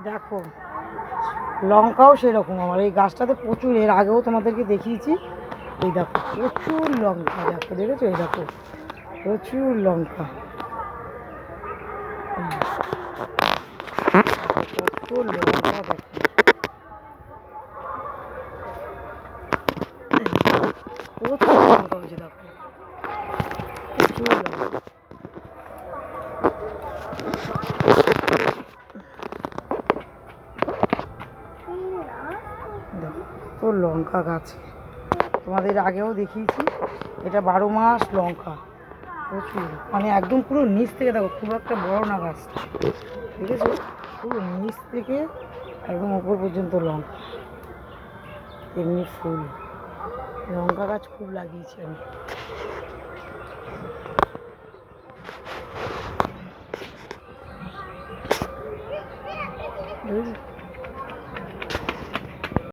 দেখো লঙ্কাও সেরকম আমার এই গাছটাতে প্রচুর, এর আগেও তোমাদেরকে দেখিয়েছি। এই দেখো প্রচুর লঙ্কা, দেখো দেখেছো, এই দেখো প্রচুর লঙ্কা, প্রচুর লঙ্কা দেখো, প্রচুর লঙ্কা হয়েছে দেখো, প্রচুর লঙ্কা। দেখো তো লঙ্কা গাছে তোমাদের আগেও দেখিয়েছি, এটা 12 মাস লঙ্কা প্রচুর, মানে একদম পুরো নিচ থেকে দেখো, খুব একটা বড় না গাছটা, ঠিক আছে, পুরো নিচ থেকে একদম উপর পর্যন্ত লঙ্কা, এমনি ফুল। লঙ্কা গাছ খুব লাগিয়েছি আমি। বুঝলি?